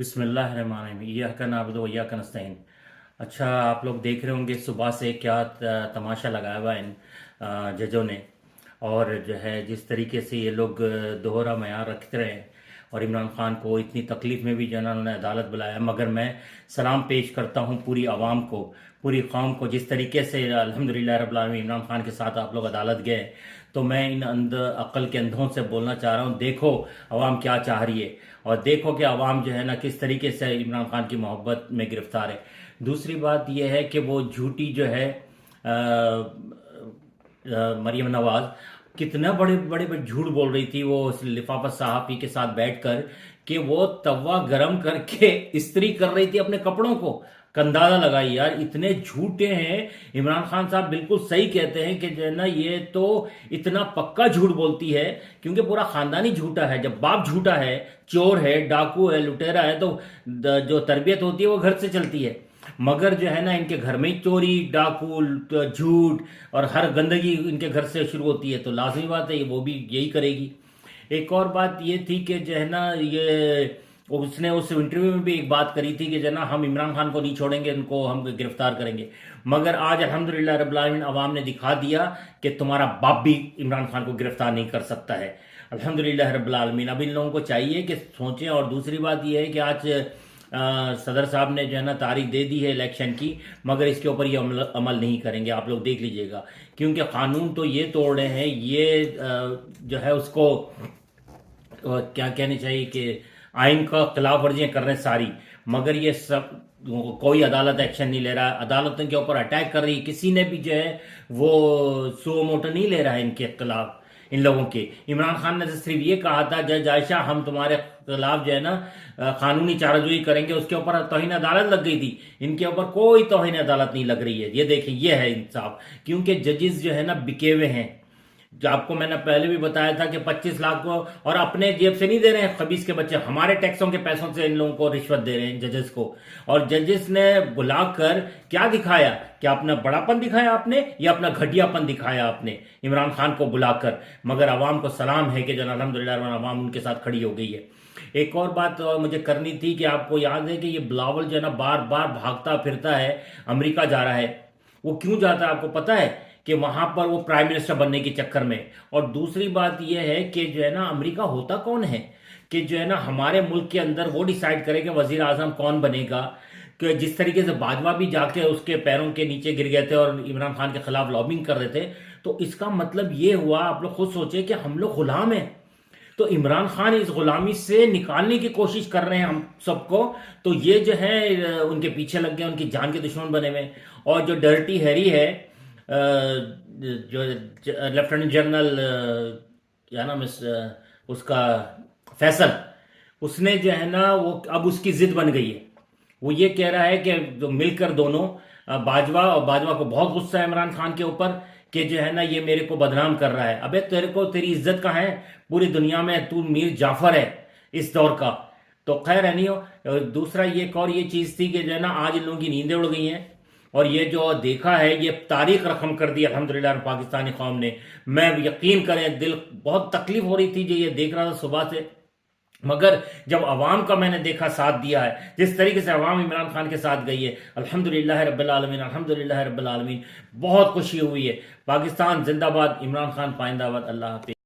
बिस्मिल्लाहिर्रहमानिर्रहीम इय्याका नअबुदु व इय्याका नस्तईन। अच्छा, आप लोग देख रहे होंगे सुबह से क्या तमाशा लगाया हुआ है इन जजों ने। और जो है जिस तरीके से ये लोग दोहरा मयार रखते रहे और इमरान खान को इतनी तकलीफ़ में भी जो है ना उन्होंने अदालत बुलाया। मगर मैं सलाम पेश करता हूँ पूरी आवाम को, पूरी कौम को। जिस तरीके से अल्हम्दुलिल्लाह रब्बिल आलमीन इमरान खान के साथ आप लोग अदालत गए, तो मैं इन अक्ल के अंधों से बोलना चाह रहा हूँ, देखो अवाम क्या चाह रही है और देखो कि अवाम जो है ना किस तरीके से इमरान खान की मोहब्बत में गिरफ्तार है। दूसरी बात यह है कि वो झूठी जो है मरियम नवाज कितना बड़े बड़े झूठ बोल रही थी वो उस लिफाफा सहाफ़ी के साथ बैठकर कि वो तवा गरम करके इस्त्री कर रही थी अपने कपड़ों को। कंदाजा लगाई यार, इतने झूठे हैं। इमरान खान साहब बिल्कुल सही कहते हैं कि जो है ना ये तो इतना पक्का झूठ बोलती है क्योंकि पूरा खानदान ही झूठा है। जब बाप झूठा है, चोर है, डाकू है, लुटेरा है, तो जो तरबियत होती है वो घर से चलती है। मगर जो है ना इनके घर में ही चोरी, डाकू, झूठ और हर गंदगी इनके घर से शुरू होती है, तो लाजमी बात है ये वो भी यही करेगी। एक और बात ये थी कि जो है ना ये उसने उस इंटरव्यू में भी एक बात करी थी कि जो है ना हम इमरान खान को नहीं छोड़ेंगे, उनको हम गिरफ्तार करेंगे। मगर आज अल्हम्दुलिल्लाह रब्बिल आलमीन अवाम ने दिखा दिया कि तुम्हारा बाप भी इमरान खान को गिरफ्तार नहीं कर सकता है। अल्हम्दुलिल्लाह रब्बिल आलमीन। अब इन लोगों को चाहिए कि सोचें। और दूसरी बात यह है कि आज सदर साहब ने जो है ना तारीख दे दी है इलेक्शन की, मगर इसके ऊपर ये अमल नहीं करेंगे। आप लोग देख लीजिएगा, क्योंकि कानून तो ये तोड़ रहे हैं, ये जो है उसको क्या कहनी चाहिए कि आइन का खिलाफ वर्जियाँ कर रहे हैं सारी। मगर ये सब कोई अदालत एक्शन नहीं ले रहा है, अदालतों के ऊपर अटैक कर रही है। किसी ने भी जो है वो सो मोटो नहीं ले रहा है इनके खिलाफ, इन लोगों के। इमरान खान ने तो सिर्फ ये कहा था जज आयशा हम तुम्हारे खिलाफ जो है ना कानूनी चाराजोई करेंगे, उसके ऊपर तौहीन अदालत लग गई थी। इनके ऊपर कोई तौहीन अदालत नहीं लग रही है। ये देखें, ये है इंसाफ, क्योंकि जजेस जो है ना बिके हुए हैं। जो आपको मैंने पहले भी बताया था कि 25 लाख को और अपने जेब से नहीं दे रहे हैं खबीस के बच्चे, हमारे टैक्सों के पैसों से इन लोगों को रिश्वत दे रहे हैं जजेस को। और जजेस ने बुलाकर क्या दिखाया, क्या अपना बड़ापन दिखाया आपने या अपना घटियापन दिखाया आपने इमरान खान को बुलाकर। मगर आवाम को सलाम है कि जो अल्हम्दुलिल्लाह आवाम उनके साथ खड़ी हो गई है। एक और बात मुझे करनी थी कि आपको याद है कि ये बिलावल जो है ना बार बार भागता फिरता है, अमेरिका जा रहा है। वो क्यों जाता है आपको पता है? कि वहां पर वो प्राइम मिनिस्टर बनने के चक्कर में। और दूसरी बात यह है कि जो है ना अमेरिका होता कौन है कि जो है ना हमारे मुल्क के अंदर वो डिसाइड करे कि वजीर आजम कौन बनेगा। कि जिस तरीके से बाजवा भी जाके उसके पैरों के नीचे गिर गए थे और इमरान खान के खिलाफ लॉबिंग कर रहे थे, तो इसका मतलब ये हुआ, आप लोग खुद सोचे कि हम लोग गुलाम हैं। तो इमरान खान इस गुलामी से निकालने की कोशिश कर रहे हैं हम सबको। तो ये जो है उनके पीछे लग गए, उनकी जान के दुश्मन बने हुए। और जो डर्टी हैरी है, जो लेफ्टिनेंट जनरल क्या नाम उसका, फैसल, उसने जो है ना वो अब उसकी जिद बन गई है। वो ये कह रहा है कि जो मिलकर दोनों बाजवा, और बाजवा को बहुत गुस्सा है इमरान खान के ऊपर कि जो है ना ये मेरे को बदनाम कर रहा है। अबे तेरे को तेरी इज्जत कहाँ है पूरी दुनिया में? तू मीर जाफर है इस दौर का। तो खैर है नहीं हो। दूसरा ये एक और ये चीज़ थी कि जो है ना आज इन लोगों की नींदें उड़ गई हैं और ये जो देखा है ये तारीख रकम कर दी अल्हम्दुलिल्लाह पाकिस्तानी कौम ने। मैं यकीन करें दिल बहुत तकलीफ हो रही थी जो ये देख रहा था सुबह से। मगर जब अवाम का मैंने देखा साथ दिया है, जिस तरीके से अवाम इमरान खान के साथ गई है, अल्हम्दुलिल्लाह रब्बिल आलमीन, अल्हम्दुलिल्लाह रब्बिल आलमीन, बहुत खुशी हुई है। पाकिस्तान जिंदाबाद, इमरान खान पाइंदाबाद। अल्लाह हाफिज़।